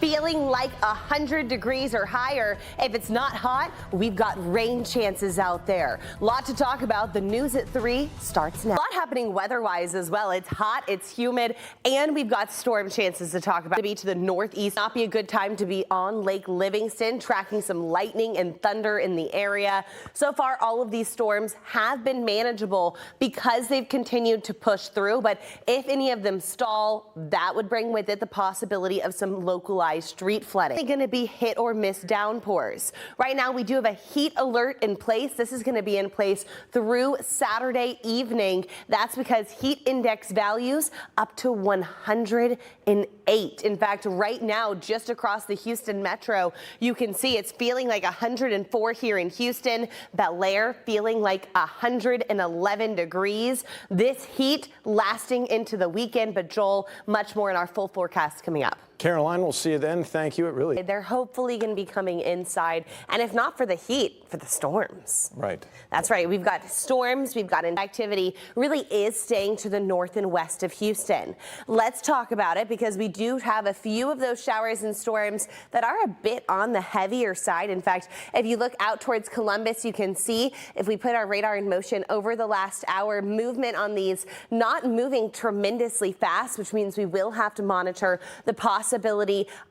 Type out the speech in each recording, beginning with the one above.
feeling like 100 degrees or higher. If it's not hot, we've got rain chances out there. Lot to talk about. The news at 3 starts now. A lot happening weather-wise as well. It's hot, it's humid, and we've got storm chances to talk about. To be to the northeast, not be a good time to be on Lake Livingston, tracking some lightning and thunder in the area. So far, all of these storms have been manageable because they've continued to push through, but if any of them stall, that would bring with it the possibility of some localized street flooding. It's going to be hit or miss downpours. Right now, we do have a heat alert in place. This is going to be in place through Saturday evening. That's because heat index values up to 108. In fact, right now, just across the Houston metro, you can see it's feeling like 104 here in Houston. Bel Air feeling like 111 degrees. This heat lasting into the weekend, but Joel, much more in our full forecast coming up. Caroline, we'll see you then. Thank you. They're hopefully going to be coming inside, and if not for the heat, for the storms. Right. That's right. We've got storms. We've got activity really is staying to the north and west of Houston. Let's talk about it because we do have a few of those showers and storms that are a bit on the heavier side. In fact, if you look out towards Columbus, you can see if we put our radar in motion over the last hour, movement on these not moving tremendously fast, which means we will have to monitor the possibility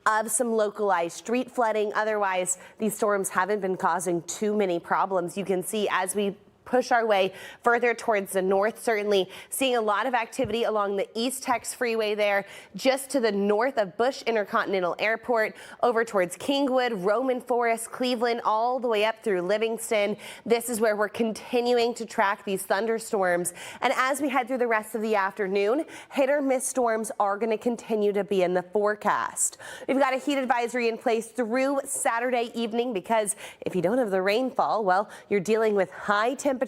of some localized street flooding. Otherwise, these storms haven't been causing too many problems. You can see as we push our way further towards the north, certainly seeing a lot of activity along the East Tex Freeway there, just to the north of Bush Intercontinental Airport, over towards Kingwood, Roman Forest, Cleveland, all the way up through Livingston. This is where we're continuing to track these thunderstorms. And as we head through the rest of the afternoon, hit or miss storms are going to continue to be in the forecast. We've got a heat advisory in place through Saturday evening because if you don't have the rainfall, well, you're dealing with high temperatures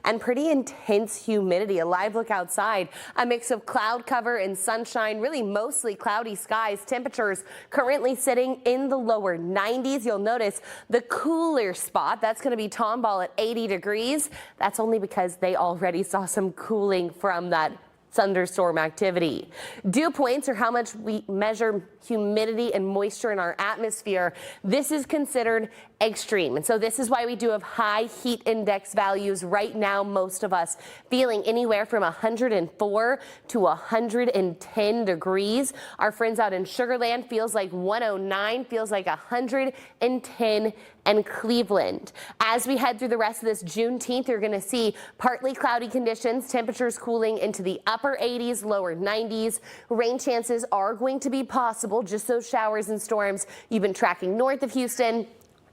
and pretty intense humidity. A live look outside, a mix of cloud cover and sunshine, really mostly cloudy skies. Temperatures currently sitting in the lower 90s. You'll notice the cooler spot, that's going to be Tomball at 80 degrees. That's only because they already saw some cooling from that thunderstorm activity. Dew points are how much we measure humidity and moisture in our atmosphere. This is considered extreme. And so this is why we do have high heat index values right now. Most of us feeling anywhere from 104 to 110 degrees. Our friends out in Sugar Land feels like 109, feels like 110 and Cleveland. As we head through the rest of this Juneteenth, you're going to see partly cloudy conditions, temperatures cooling into the upper 80s, lower 90s. Rain chances are going to be possible, just those showers and storms you've been tracking north of Houston.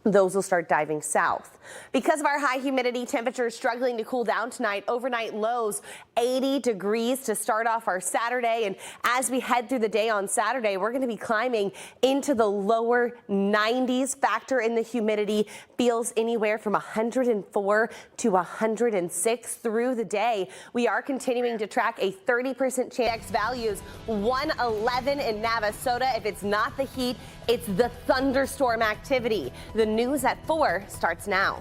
Those will start diving south. Because of our high humidity, temperatures struggling to cool down tonight. Overnight lows 80 degrees to start off our Saturday. And as we head through the day on Saturday, we're going to be climbing into the lower 90s. Factor in the humidity feels anywhere from 104 to 106 through the day. We are continuing to track a 30% chance. Values 111 in Navasota. If it's not the heat, it's the thunderstorm activity. The news at 4 starts now.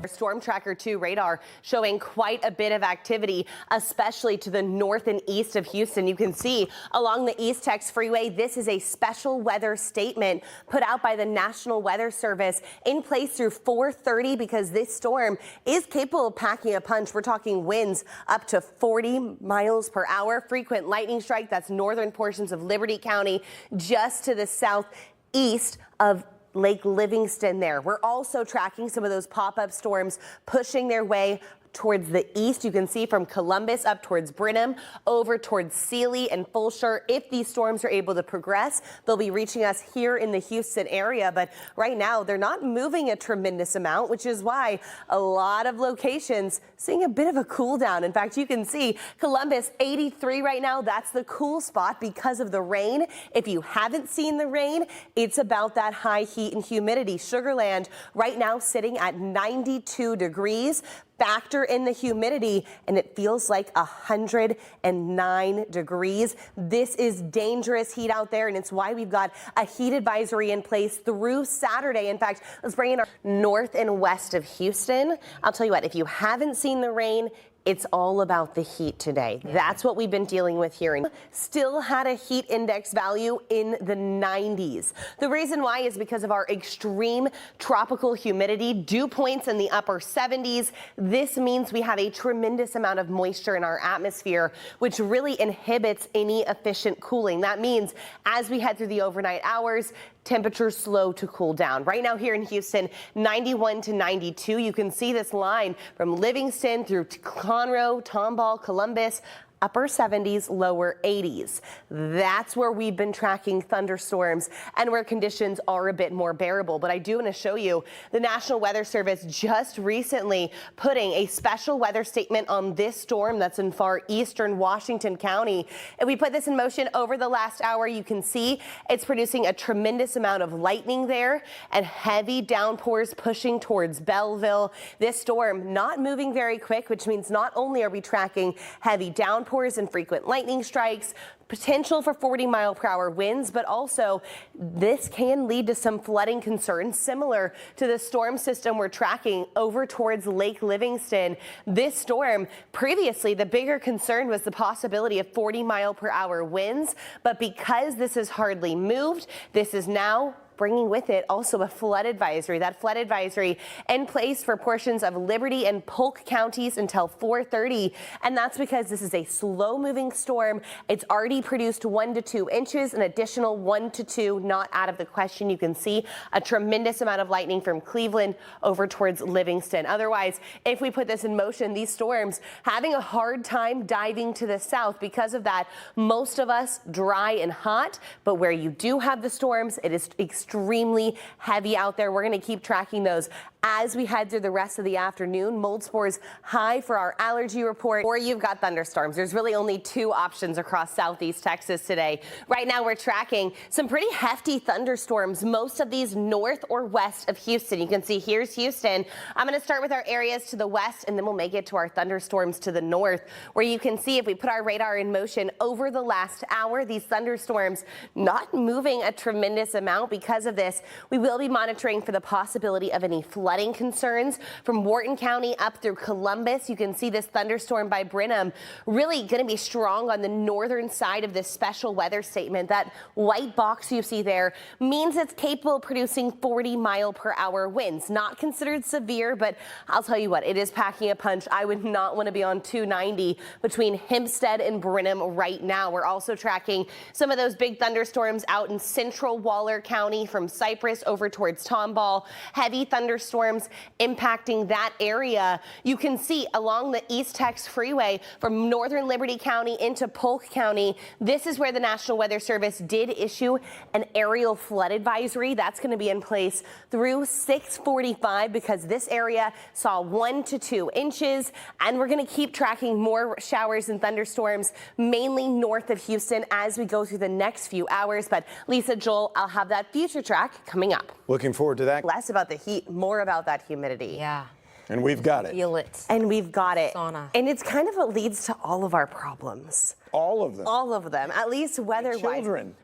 Storm Tracker 2 radar showing quite a bit of activity, especially to the north and east of Houston. You can see along the East Tex Freeway, this is a special weather statement put out by the National Weather Service in place through 4:30 because this storm is capable of packing a punch. We're talking winds up to 40 miles per hour. Frequent lightning strike. That's northern portions of Liberty County, just to the southeast of Lake Livingston there. We're also tracking some of those pop-up storms pushing their way towards the east. You can see from Columbus up towards Brenham, over towards Sealy and Fulshire. If these storms are able to progress, they'll be reaching us here in the Houston area. But right now, they're not moving a tremendous amount, which is why a lot of locations seeing a bit of a cool down. In fact, you can see Columbus 83 right now. That's the cool spot because of the rain. If you haven't seen the rain, it's about that high heat and humidity. Sugar Land right now sitting at 92 degrees. Factor in the humidity and it feels like 109 degrees. This is dangerous heat out there, and it's why we've got a heat advisory in place through Saturday. In fact, let's bring in our north and west of Houston. I'll tell you what, if you haven't seen the rain, It's all about the heat today. That's what we've been dealing with here. And still had a heat index value in the 90s. The reason why is because of our extreme tropical humidity, dew points in the upper 70s. This means we have a tremendous amount of moisture in our atmosphere, which really inhibits any efficient cooling. That means as we head through the overnight hours, temperatures slow to cool down. Right now here in Houston, 91 to 92. You can see this line from Livingston through Conroe, Tomball, Columbus, upper 70s, lower 80s. That's where we've been tracking thunderstorms and where conditions are a bit more bearable. But I do want to show you the National Weather Service just recently putting a special weather statement on this storm that's in far eastern Washington County. If we put this in motion over the last hour, you can see it's producing a tremendous amount of lightning there and heavy downpours pushing towards Belleville. This storm not moving very quick, which means not only are we tracking heavy downpours and frequent lightning strikes, potential for 40-mile-per-hour winds, but also this can lead to some flooding concerns similar to the storm system we're tracking over towards Lake Livingston. This storm, previously, the bigger concern was the possibility of 40-mile-per-hour winds, but because this has hardly moved, this is now bringing with it also a flood advisory. That flood advisory in place for portions of Liberty and Polk counties until 4:30. And that's because this is a slow moving storm. It's already produced 1 to 2 inches, an additional 1 to 2 not out of the question. You can see a tremendous amount of lightning from Cleveland over towards Livingston. Otherwise, if we put this in motion, these storms having a hard time diving to the south. Because of that, most of us dry and hot, but where you do have the storms, it is extremely heavy out there. We're going to keep tracking those as we head through the rest of the afternoon. Mold spores high for our allergy report, or you've got thunderstorms. There's really only 2 options across southeast Texas today. Right now we're tracking some pretty hefty thunderstorms, most of these north or west of Houston. You can see here's Houston. I'm going to start with our areas to the west, and then we'll make it to our thunderstorms to the north, where you can see if we put our radar in motion over the last hour, these thunderstorms not moving a tremendous amount. Because of this, we will be monitoring for the possibility of any flooding concerns from Wharton County up through Columbus. You can see this thunderstorm by Brenham really going to be strong on the northern side of this special weather statement. That white box you see there means it's capable of producing 40-mile-per-hour winds. Not considered severe, but I'll tell you what, it is packing a punch. I would not want to be on 290 between Hempstead and Brenham right now. We're also tracking some of those big thunderstorms out in central Waller County from Cypress over towards Tomball. Heavy thunderstorms impacting that area. You can see along the East Tex Freeway from northern Liberty County into Polk County. This is where the National Weather Service did issue an aerial flood advisory. That's going to be in place through 6:45 because this area saw 1 to 2 inches, and we're going to keep tracking more showers and thunderstorms mainly north of Houston as we go through the next few hours. But Lisa, Joel, I'll have that future track coming up. Looking forward to that. Less about the heat, more about that humidity. Yeah. And we've got it. Feel it. And we've got it. Sauna. And it's kind of what leads to all of our problems. All of them. All of them, at least weather-wise. Children.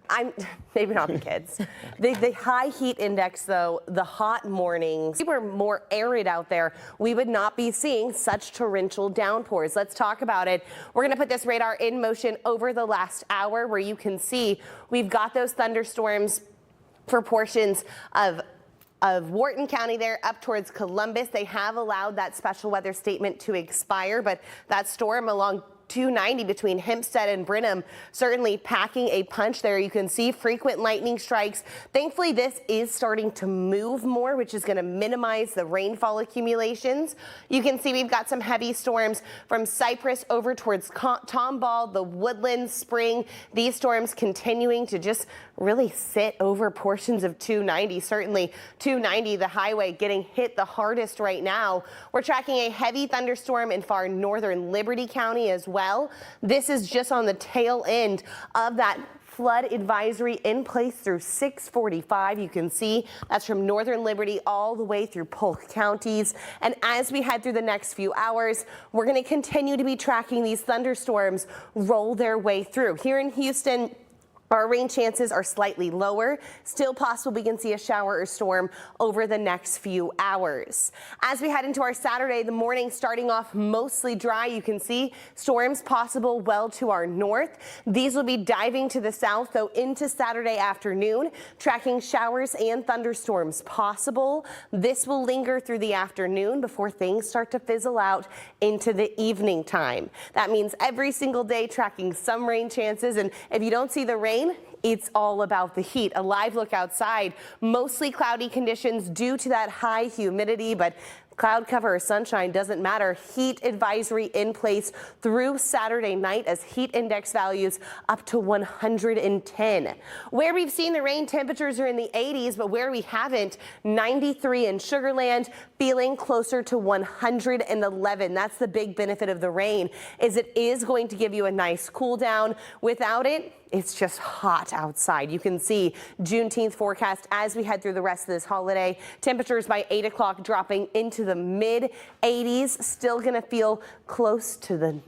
Maybe not the kids. The high heat index, though, the hot mornings, if we were more arid out there, we would not be seeing such torrential downpours. Let's talk about it. We're going to put this radar in motion over the last hour, where you can see we've got those thunderstorms for portions of Wharton County there up towards Columbus. They have allowed that special weather statement to expire, but that storm along 290 between Hempstead and Brenham certainly packing a punch there. You can see frequent lightning strikes. Thankfully, this is starting to move more, which is going to minimize the rainfall accumulations. You can see we've got some heavy storms from Cypress over towards Tomball, the Woodlands, Spring. These storms continuing to just really sit over portions of 290. Certainly 290, the highway, getting hit the hardest right now. We're tracking a heavy thunderstorm in far northern Liberty County as well. This is just on the tail end of that flood advisory in place through 6:45. You can see that's from northern Liberty all the way through Polk counties. And as we head through the next few hours, we're going to continue to be tracking these thunderstorms roll their way through. Here in Houston, Our rain chances are slightly lower. Still possible we can see a shower or storm over the next few hours. As we head into our Saturday, the morning starting off mostly dry. You can see storms possible well to our north. These will be diving to the south, though, into Saturday afternoon, tracking showers and thunderstorms possible. This will linger through the afternoon before things start to fizzle out into the evening time. That means every single day tracking some rain chances. And if you don't see the rain, it's all about the heat. A live look outside, mostly cloudy conditions due to that high humidity, but cloud cover or sunshine doesn't matter. Heat advisory in place through Saturday night as heat index values up to 110. Where we've seen the rain, temperatures are in the 80s, but where we haven't, 93 in Sugar Land, feeling closer to 111. That's the big benefit of the rain, is it is going to give you a nice cool down. Without it, it's just hot outside. You can see Juneteenth forecast as we head through the rest of this holiday. Temperatures by 8 o'clock dropping into the mid 80s. Still going to feel close to the